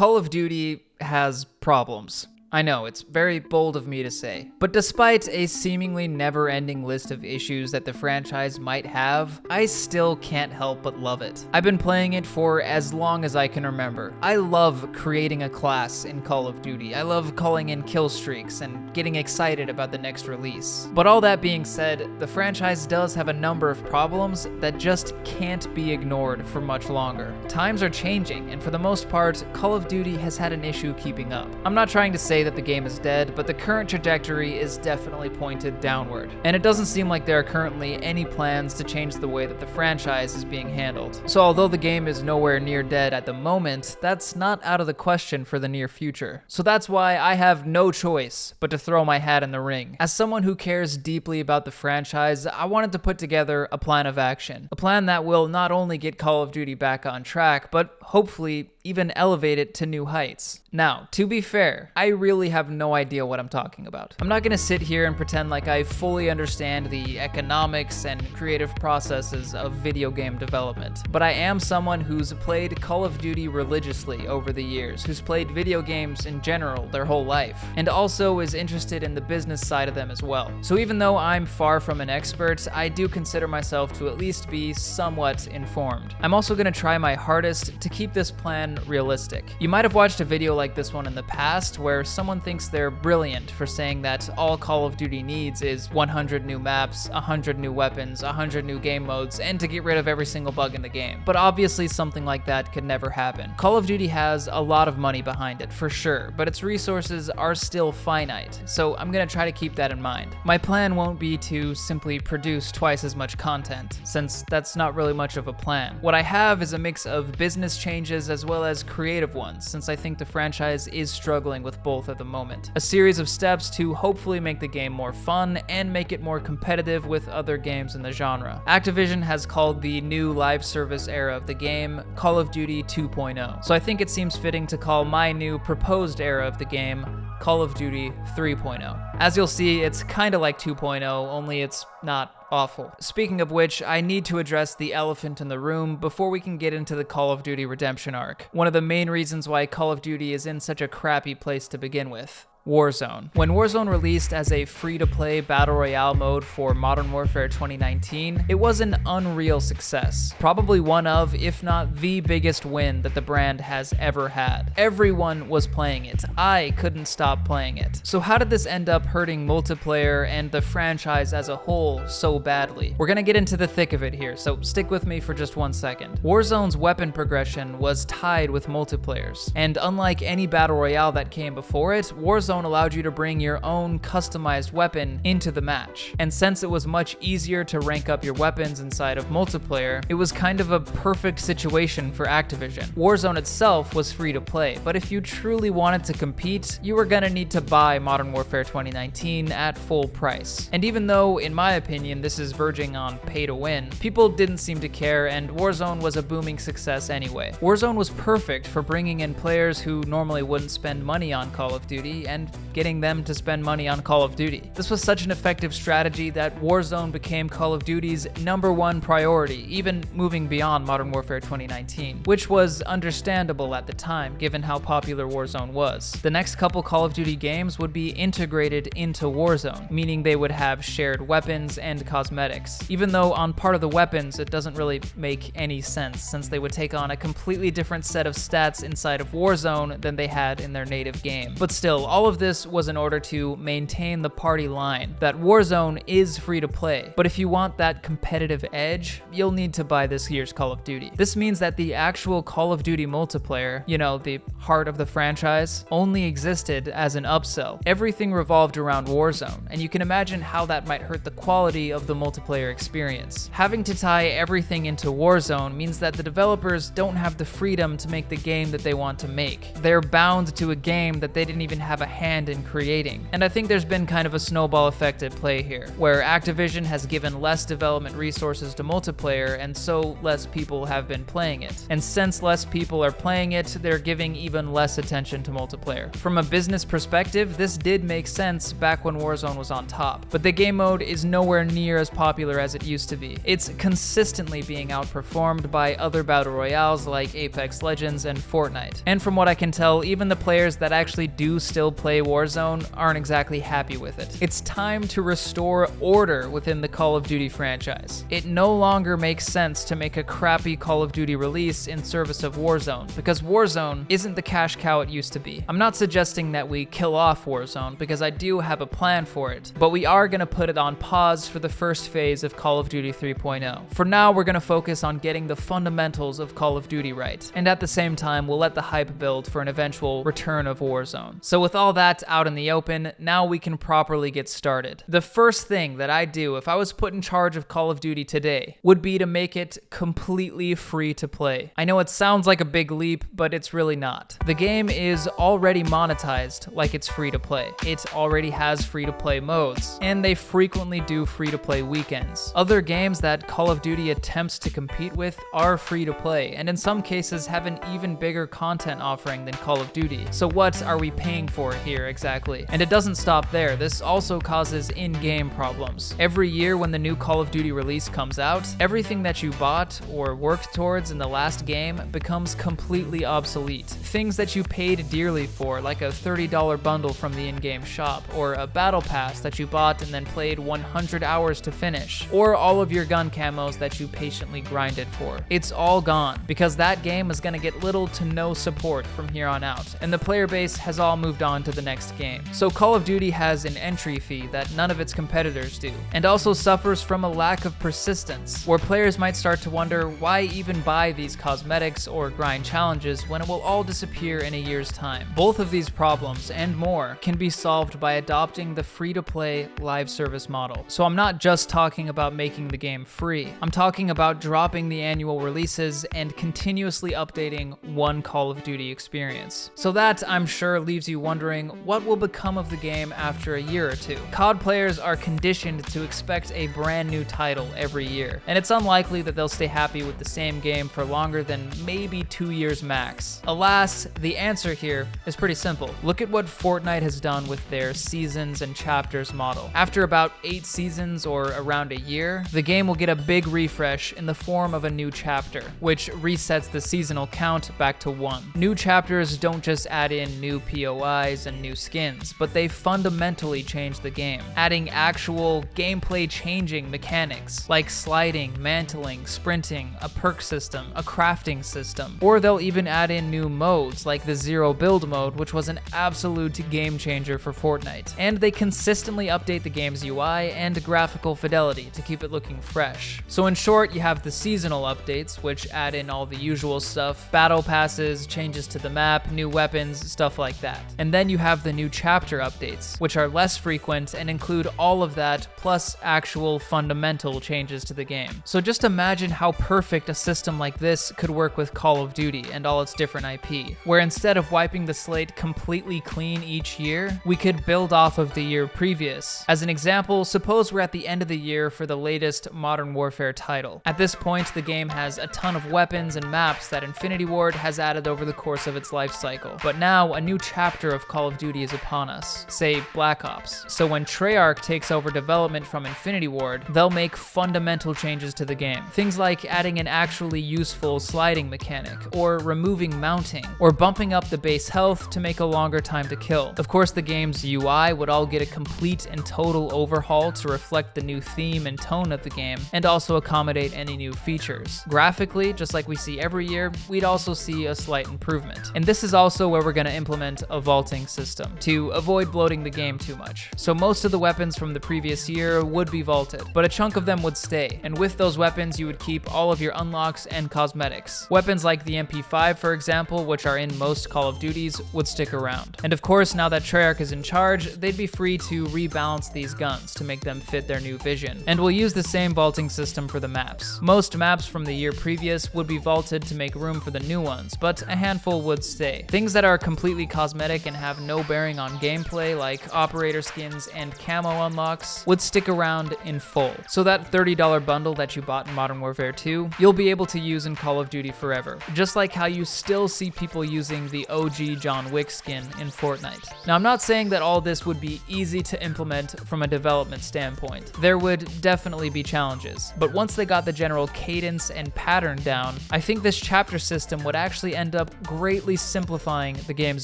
Call of Duty has problems. I know, it's very bold of me to say. But despite a seemingly never-ending list of issues that the franchise might have, I still can't help but love it. I've been playing it for as long as I can remember. I love creating a class in Call of Duty. I love calling in kill streaks and getting excited about the next release. But all that being said, the franchise does have a number of problems that just can't be ignored for much longer. Times are changing, and for the most part, Call of Duty has had an issue keeping up. I'm not trying to say that the game is dead, but the current trajectory is definitely pointed downward. And it doesn't seem like there are currently any plans to change the way that the franchise is being handled. So although the game is nowhere near dead at the moment, that's not out of the question for the near future. So that's why I have no choice but to throw my hat in the ring. As someone who cares deeply about the franchise, I wanted to put together a plan of action. A plan that will not only get Call of Duty back on track, but hopefully even elevate it to new heights. Now, to be fair, I really have no idea what I'm talking about. I'm not gonna sit here and pretend like I fully understand the economics and creative processes of video game development, but I am someone who's played Call of Duty religiously over the years, who's played video games in general their whole life, and also is interested in the business side of them as well. So even though I'm far from an expert, I do consider myself to at least be somewhat informed. I'm also gonna try my hardest to keep this plan realistic. You might have watched a video like this one in the past where someone thinks they're brilliant for saying that all Call of Duty needs is 100 new maps, 100 new weapons, 100 new game modes, and to get rid of every single bug in the game. But obviously something like that could never happen. Call of Duty has a lot of money behind it, for sure, but its resources are still finite, so I'm gonna try to keep that in mind. My plan won't be to simply produce twice as much content, since that's not really much of a plan. What I have is a mix of business changes as well as creative ones, since I think the franchise is struggling with both at the moment. A series of steps to hopefully make the game more fun and make it more competitive with other games in the genre. Activision has called the new live service era of the game Call of Duty 2.0, so I think it seems fitting to call my new proposed era of the game Call of Duty 3.0. As you'll see, it's kinda like 2.0, only it's not awful. Speaking of which, I need to address the elephant in the room before we can get into the Call of Duty Redemption arc. One of the main reasons why Call of Duty is in such a crappy place to begin with. Warzone. When Warzone released as a free-to-play battle royale mode for Modern Warfare 2019, it was an unreal success. Probably one of, if not the biggest win that the brand has ever had. Everyone was playing it. I couldn't stop playing it. So how did this end up hurting multiplayer and the franchise as a whole so badly? We're gonna get into the thick of it here, so stick with me for just 1 second. Warzone's weapon progression was tied with multiplayer's, and unlike any battle royale that came before it, Warzone allowed you to bring your own customized weapon into the match. And since it was much easier to rank up your weapons inside of multiplayer, it was kind of a perfect situation for Activision. Warzone itself was free to play, but if you truly wanted to compete, you were gonna need to buy Modern Warfare 2019 at full price. And even though, in my opinion, this is verging on pay to win, people didn't seem to care, and Warzone was a booming success anyway. Warzone was perfect for bringing in players who normally wouldn't spend money on Call of Duty and getting them to spend money on Call of Duty. This was such an effective strategy that Warzone became Call of Duty's #1 priority, even moving beyond Modern Warfare 2019, which was understandable at the time given how popular Warzone was. The next couple Call of Duty games would be integrated into Warzone, meaning they would have shared weapons and cosmetics, even though on part of the weapons it doesn't really make any sense since they would take on a completely different set of stats inside of Warzone than they had in their native game. But still, all of this was in order to maintain the party line that Warzone is free to play, but if you want that competitive edge, you'll need to buy this year's Call of Duty. This means that the actual Call of Duty multiplayer, you know, the heart of the franchise, only existed as an upsell. Everything revolved around Warzone, and you can imagine how that might hurt the quality of the multiplayer experience. Having to tie everything into Warzone means that the developers don't have the freedom to make the game that they want to make. They're bound to a game that they didn't even have a hand in creating. And I think there's been kind of a snowball effect at play here, where Activision has given less development resources to multiplayer, and so less people have been playing it. And since less people are playing it, they're giving even less attention to multiplayer. From a business perspective, this did make sense back when Warzone was on top, but the game mode is nowhere near as popular as it used to be. It's consistently being outperformed by other battle royales like Apex Legends and Fortnite. And from what I can tell, even the players that actually do still play Warzone aren't exactly happy with it. It's time to restore order within the Call of Duty franchise. It no longer makes sense to make a crappy Call of Duty release in service of Warzone, because Warzone isn't the cash cow it used to be. I'm not suggesting that we kill off Warzone, because I do have a plan for it, but we are gonna put it on pause for the first phase of Call of Duty 3.0. For now, we're gonna focus on getting the fundamentals of Call of Duty right, and at the same time, we'll let the hype build for an eventual return of Warzone. So with all that out in the open, now we can properly get started. The first thing that I'd do if I was put in charge of Call of Duty today would be to make it completely free to play. I know it sounds like a big leap, but it's really not. The game is already monetized like it's free to play. It already has free to play modes, and they frequently do free to play weekends. Other games that Call of Duty attempts to compete with are free to play, and in some cases have an even bigger content offering than Call of Duty. So what are we paying for here exactly? And it doesn't stop there. This also causes in-game problems. Every year when the new Call of Duty release comes out, everything that you bought or worked towards in the last game becomes completely obsolete. Things that you paid dearly for, like a $30 bundle from the in-game shop, or a battle pass that you bought and then played 100 hours to finish, or all of your gun camos that you patiently grinded for. It's all gone, because that game is going to get little to no support from here on out, and the player base has all moved on to the next game. So Call of Duty has an entry fee that none of its competitors do, and also suffers from a lack of persistence, where players might start to wonder why even buy these cosmetics or grind challenges when it will all disappear in a year's time. Both of these problems and more can be solved by adopting the free-to-play live service model. So I'm not just talking about making the game free. I'm talking about dropping the annual releases and continuously updating one Call of Duty experience. So that, I'm sure, leaves you wondering what will become of the game after a year or two. COD players are conditioned to expect a brand new title every year, and it's unlikely that they'll stay happy with the same game for longer than maybe 2 years max. Alas, the answer here is pretty simple. Look at what Fortnite has done with their seasons and chapters model. After about 8 seasons or around a year, the game will get a big refresh in the form of a new chapter, which resets the seasonal count back to 1. New chapters don't just add in new POIs and new skins, but they fundamentally change the game, adding actual gameplay changing mechanics like sliding, mantling, sprinting, a perk system, a crafting system, or they'll even add in new modes like the Zero Build mode, which was an absolute game changer for Fortnite. And they consistently update the game's UI and graphical fidelity to keep it looking fresh. So in short, you have the seasonal updates, which add in all the usual stuff, battle passes, changes to the map, new weapons, stuff like that. And then you have the new chapter updates, which are less frequent and include all of that, plus actual fundamental changes to the game. So just imagine how perfect a system like this could work with Call of Duty and all its different IP, where instead of wiping the slate completely clean each year, we could build off of the year previous. As an example, suppose we're at the end of the year for the latest Modern Warfare title. At this point, the game has a ton of weapons and maps that Infinity Ward has added over the course of its life cycle. But now, a new chapter of Call of Duty is upon us, say Black Ops. So when Treyarch takes over development from Infinity Ward, they'll make fundamental changes to the game. Things like adding an actually useful sliding mechanic, or removing mounting, or bumping up the base health to make a longer time to kill. Of course, the game's UI would all get a complete and total overhaul to reflect the new theme and tone of the game, and also accommodate any new features. Graphically, just like we see every year, we'd also see a slight improvement. And this is also where we're going to implement a vaulting system to avoid bloating the game too much. So most of the weapons from the previous year would be vaulted, but a chunk of them would stay. And with those weapons, you would keep all of your unlocks and cosmetics. Weapons like the MP5, for example, which are in most Call of Duties, would stick around. And of course, now that Treyarch is in charge, they'd be free to rebalance these guns to make them fit their new vision. And we'll use the same vaulting system for the maps. Most maps from the year previous would be vaulted to make room for the new ones, but a handful would stay. Things that are completely cosmetic and have no bearing on gameplay, like operator skins and camo unlocks, would stick around in full. So that $30 bundle that you bought in Modern Warfare 2, you'll be able to use in Call of Duty forever. Just like how you still see people using the OG John Wick skin in Fortnite. Now, I'm not saying that all this would be easy to implement from a development standpoint. There would definitely be challenges, but once they got the general cadence and pattern down, I think this chapter system would actually end up greatly simplifying the game's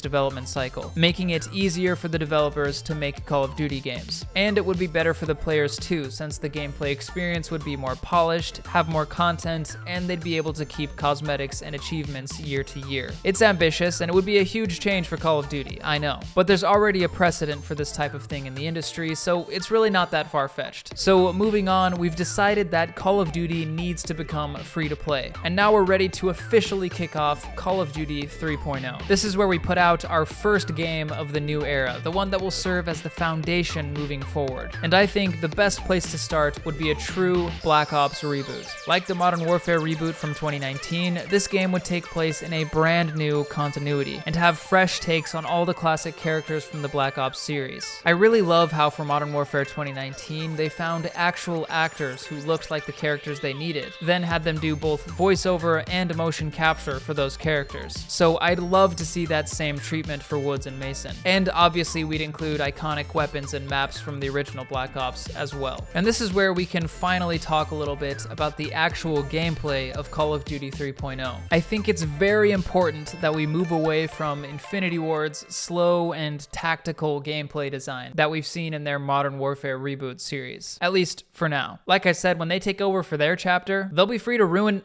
development cycle, making it easier for the developers to make Call of Duty games. And it would be better for the players too, since the gameplay experience would be more polished, have more content, and they'd be able to keep cosmetics and achievements year to year. It's ambitious, and it would be a huge change for Call of Duty, I know, but there's already a precedent for this type of thing in the industry, so it's really not that far-fetched. So moving on, we've decided that Call of Duty needs to become free to play, and now we're ready to officially kick off Call of Duty 3.0. This is where we put out our first game of the new era, the one that will serve as the foundation moving forward. And I think the best place to start would be a true Black Ops reboot. Like the Modern Warfare reboot from 2019, this game would take place in a brand new continuity and have fresh takes on all the classic characters from the Black Ops series. I really love how for Modern Warfare 2019, they found actual actors who looked like the characters they needed, then had them do both voiceover and motion capture for those characters. So I'd love to see that same treatment for Woods and Mason. And obviously we'd include iconic weapons and maps from the original Black Ops as well. And this is where we can finally talk a little bit about the actual gameplay of Call of Duty 3.0. I think it's very important that we move away from Infinity Ward's slow and tactical gameplay design that we've seen in their Modern Warfare reboot series. At least for now. Like I said, when they take over for their chapter, they'll be free to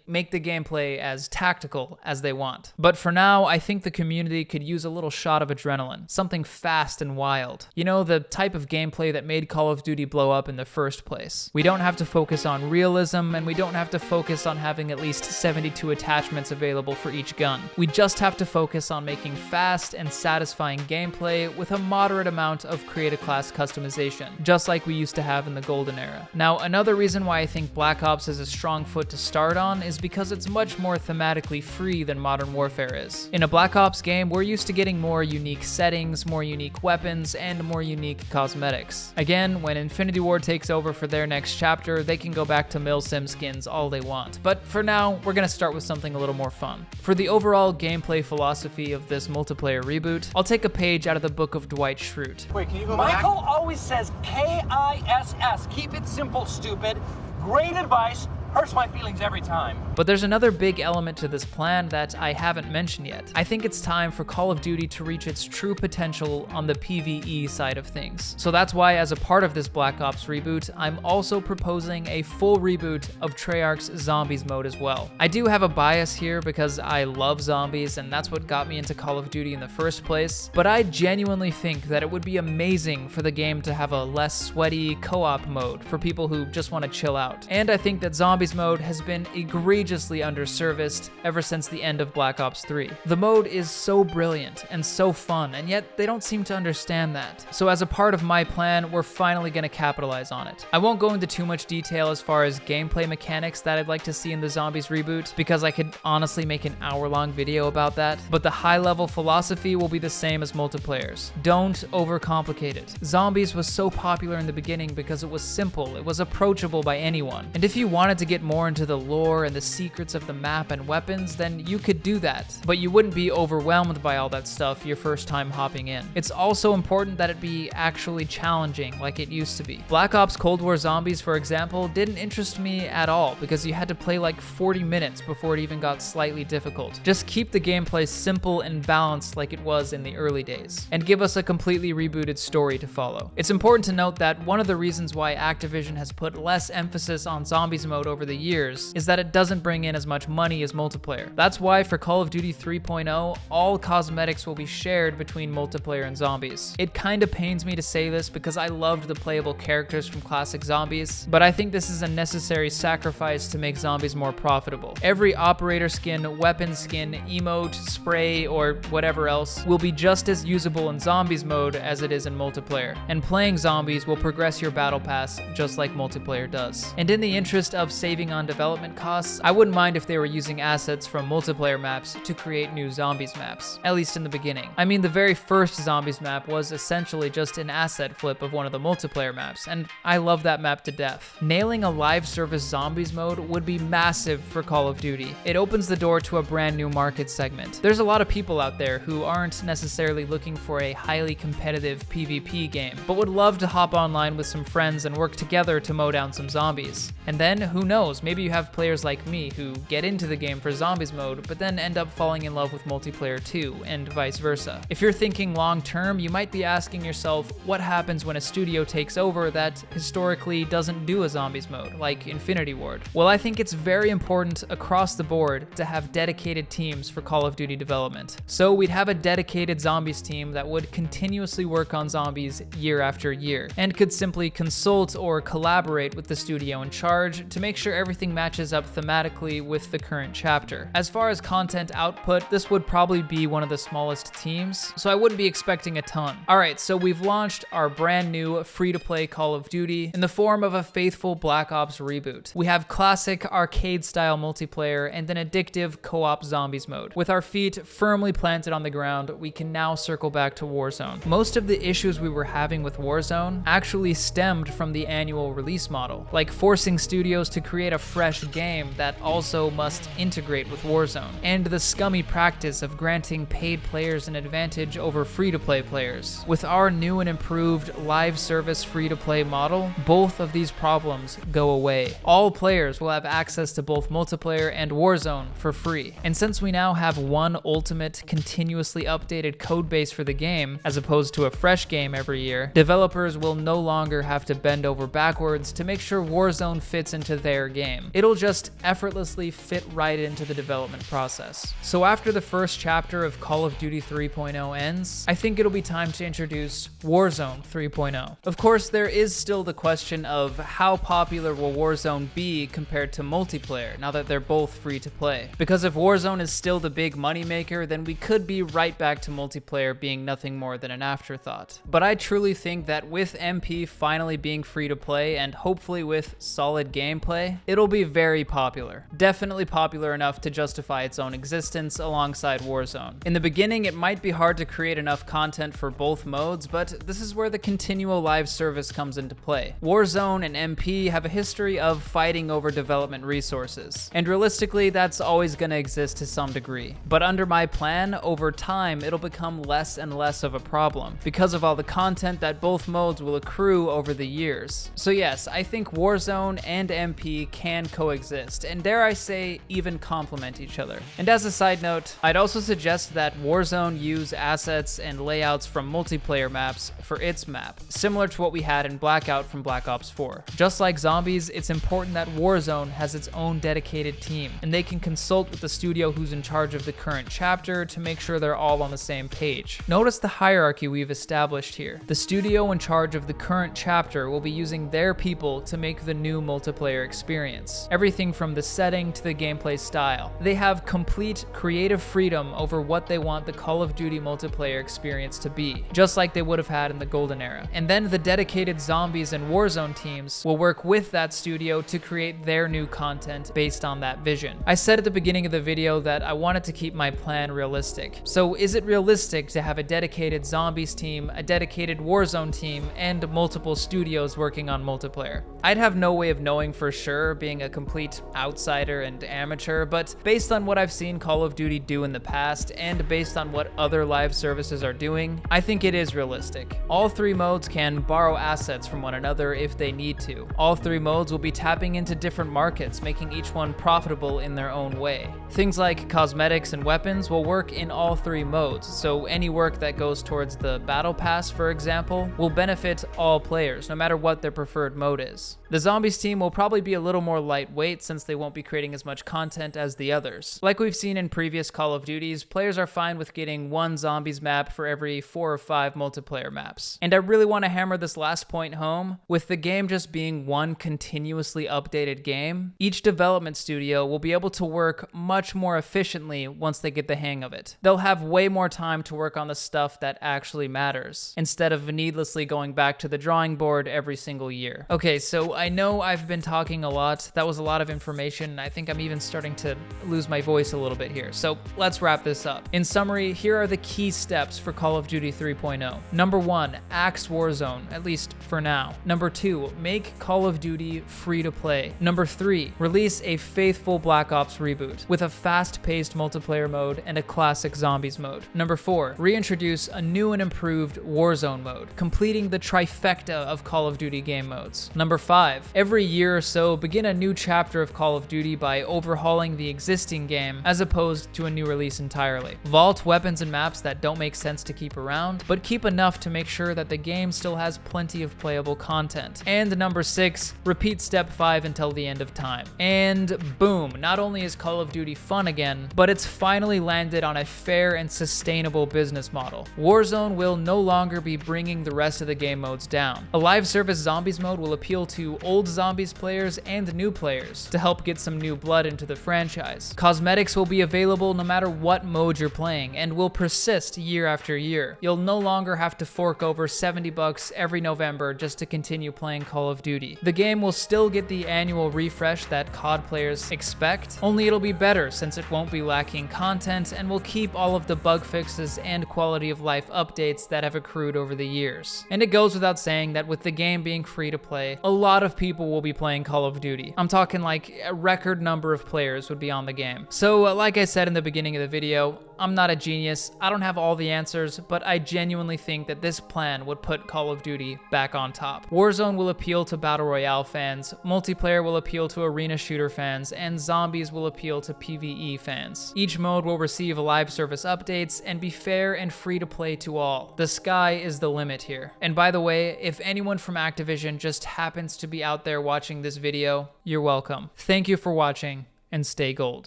make the gameplay as tactical as they want. But for now, I think the community could use a little shot of adrenaline, something fast and wild. You know, the type of gameplay that made Call of Duty blow up in the first place. We don't have to focus on realism, and we don't have to focus on having at least 72 attachments available for each gun. We just have to focus on making fast and satisfying gameplay with a moderate amount of creative class customization, just like we used to have in the golden era. Now, another reason why I think Black Ops is a strong foot to start on is because it's much more thematically free than Modern Warfare is. In a Black Ops game, we're used to getting more unique settings, more unique weapons, and more unique cosmetics. Again, when Infinity Ward takes over for their next chapter, they can go back to Milsim skins all they want. But for now, we're gonna start with something a little more fun. For the overall gameplay philosophy of this multiplayer reboot, I'll take a page out of the book of Dwight Schrute. Wait, can you go back? Michael always says K-I-S-S. Keep it simple, stupid. Great advice. Hurts my feelings every time. But there's another big element to this plan that I haven't mentioned yet. I think it's time for Call of Duty to reach its true potential on the PvE side of things. So that's why, as a part of this Black Ops reboot, I'm also proposing a full reboot of Treyarch's Zombies mode as well. I do have a bias here because I love zombies and that's what got me into Call of Duty in the first place, but I genuinely think that it would be amazing for the game to have a less sweaty co-op mode for people who just want to chill out. And I think that Zombies mode has been egregiously underserviced ever since the end of Black Ops 3. The mode is so brilliant and so fun, and yet they don't seem to understand that. So as a part of my plan, we're finally going to capitalize on it. I won't go into too much detail as far as gameplay mechanics that I'd like to see in the Zombies reboot, because I could honestly make an hour-long video about that, but the high-level philosophy will be the same as multiplayer's. Don't overcomplicate it. Zombies was so popular in the beginning because it was simple, it was approachable by anyone, and if you wanted to get more into the lore and the secrets of the map and weapons, then you could do that, but you wouldn't be overwhelmed by all that stuff your first time hopping in. It's also important that it be actually challenging like it used to be. Black Ops Cold War Zombies, for example, didn't interest me at all because you had to play like 40 minutes before it even got slightly difficult. Just keep the gameplay simple and balanced like it was in the early days, and give us a completely rebooted story to follow. It's important to note that one of the reasons why Activision has put less emphasis on Zombies mode over the years is that it doesn't bring in as much money as multiplayer. That's why for Call of Duty 3.0, all cosmetics will be shared between multiplayer and zombies. It kinda pains me to say this because I loved the playable characters from classic Zombies, but I think this is a necessary sacrifice to make zombies more profitable. Every operator skin, weapon skin, emote, spray, or whatever else will be just as usable in Zombies mode as it is in multiplayer, and playing zombies will progress your battle pass just like multiplayer does. And in the interest of saving on development costs, I wouldn't mind if they were using assets from multiplayer maps to create new zombies maps, at least in the beginning. I mean, the very first zombies map was essentially just an asset flip of one of the multiplayer maps, and I love that map to death. Nailing a live service zombies mode would be massive for Call of Duty. It opens the door to a brand new market segment. There's a lot of people out there who aren't necessarily looking for a highly competitive PvP game, but would love to hop online with some friends and work together to mow down some zombies. And then, who knows, maybe you have players like me who get into the game for zombies mode, but then end up falling in love with multiplayer too, and vice versa. If you're thinking long term, you might be asking yourself, what happens when a studio takes over that historically doesn't do a zombies mode, like Infinity Ward? Well, I think it's very important across the board to have dedicated teams for Call of Duty development. So we'd have a dedicated zombies team that would continuously work on zombies year after year, and could simply consult or collaborate with the studio in charge to make sure everything matches up thematically with the current chapter. As far as content output, this would probably be one of the smallest teams, so I wouldn't be expecting a ton. Alright, so we've launched our brand new free-to-play Call of Duty in the form of a faithful Black Ops reboot. We have classic arcade-style multiplayer and an addictive co-op zombies mode. With our feet firmly planted on the ground, we can now circle back to Warzone. Most of the issues we were having with Warzone actually stemmed from the annual release model, like forcing studios to create a fresh game that also must integrate with Warzone, and the scummy practice of granting paid players an advantage over free-to-play players. With our new and improved live service free-to-play model, both of these problems go away. All players will have access to both multiplayer and Warzone for free. And since we now have one ultimate, continuously updated codebase for the game, as opposed to a fresh game every year, developers will no longer have to bend over backwards to make sure Warzone fits into their game. It'll just effortlessly fit right into the development process. So after the first chapter of Call of Duty 3.0 ends, I think it'll be time to introduce Warzone 3.0. Of course, there is still the question of how popular will Warzone be compared to multiplayer now that they're both free to play. Because if Warzone is still the big moneymaker, then we could be right back to multiplayer being nothing more than an afterthought. But I truly think that with MP finally being free to play and hopefully with solid gameplay, it'll be very popular. Definitely popular enough to justify its own existence alongside Warzone. In the beginning, it might be hard to create enough content for both modes, but this is where the continual live service comes into play. Warzone and MP have a history of fighting over development resources, and realistically, that's always going to exist to some degree. But under my plan, over time, it'll become less and less of a problem because of all the content that both modes will accrue over the years. So yes, I think Warzone and MP can coexist, and dare I say, even complement each other. And as a side note, I'd also suggest that Warzone use assets and layouts from multiplayer maps for its map, similar to what we had in Blackout from Black Ops 4. Just like zombies, it's important that Warzone has its own dedicated team, and they can consult with the studio who's in charge of the current chapter to make sure they're all on the same page. Notice the hierarchy we've established here. The studio in charge of the current chapter will be using their people to make the new multiplayer experience. Everything from the setting to the gameplay style. They have complete creative freedom over what they want the Call of Duty multiplayer experience to be, just like they would have had in the Golden Era. And then the dedicated Zombies and Warzone teams will work with that studio to create their new content based on that vision. I said at the beginning of the video that I wanted to keep my plan realistic. So is it realistic to have a dedicated Zombies team, a dedicated Warzone team, and multiple studios working on multiplayer? I'd have no way of knowing for sure, being a complete outsider and amateur, but based on what I've seen Call of Duty do in the past, and based on what other live services are doing, I think it is realistic. All three modes can borrow assets from one another if they need to. All three modes will be tapping into different markets, making each one profitable in their own way. Things like cosmetics and weapons will work in all three modes, so any work that goes towards the Battle Pass, for example, will benefit all players, no matter what their preferred mode is. The Zombies team will probably be a little more lightweight since they won't be creating as much content as the others. Like we've seen in previous Call of Duties, players are fine with getting one Zombies map for every 4 or 5 multiplayer maps. And I really want to hammer this last point home. With the game just being one continuously updated game, each development studio will be able to work much more efficiently once they get the hang of it. They'll have way more time to work on the stuff that actually matters, instead of needlessly going back to the drawing board every single year. Okay, so I know I've been talking a lot. That was a lot of information. I think I'm even starting to lose my voice a little bit here. So let's wrap this up. In summary, here are the key steps for Call of Duty 3.0. Number 1, axe Warzone, at least for now. Number 2, make Call of Duty free to play. Number 3, release a faithful Black Ops reboot with a fast-paced multiplayer mode and a classic zombies mode. Number 4, reintroduce a new and improved Warzone mode, completing the trifecta of Call of Duty game modes. Number 5, every year or so, begin a new chapter of Call of Duty by overhauling the existing game as opposed to a new release entirely. Vault weapons and maps that don't make sense to keep around, but keep enough to make sure that the game still has plenty of playable content. And number 6, repeat step 5 until the end of time. And boom, not only is Call of Duty fun again, but it's finally landed on a fair and sustainable business model. Warzone will no longer be bringing the rest of the game modes down. A live service zombies mode will appeal to old zombies players and new players to help get some new blood into the franchise. Cosmetics will be available no matter what mode you're playing and will persist year after year. You'll no longer have to fork over $70 every November just to continue playing Call of Duty. The game will still get the annual refresh that COD players expect, only it'll be better since it won't be lacking content and will keep all of the bug fixes and quality of life updates that have accrued over the years. And it goes without saying that with the game being free to play, a lot of people will be playing Call of Duty. I'm talking like a record number of players would be on the game. So like I said in the beginning of the video, I'm not a genius, I don't have all the answers, but I genuinely think that this plan would put Call of Duty back on top. Warzone will appeal to Battle Royale fans, multiplayer will appeal to arena shooter fans, and zombies will appeal to PvE fans. Each mode will receive live service updates and be fair and free to play to all. The sky is the limit here. And by the way, if anyone from Activision just happens to be out there watching this video, you're welcome. Thank you for watching, and stay gold.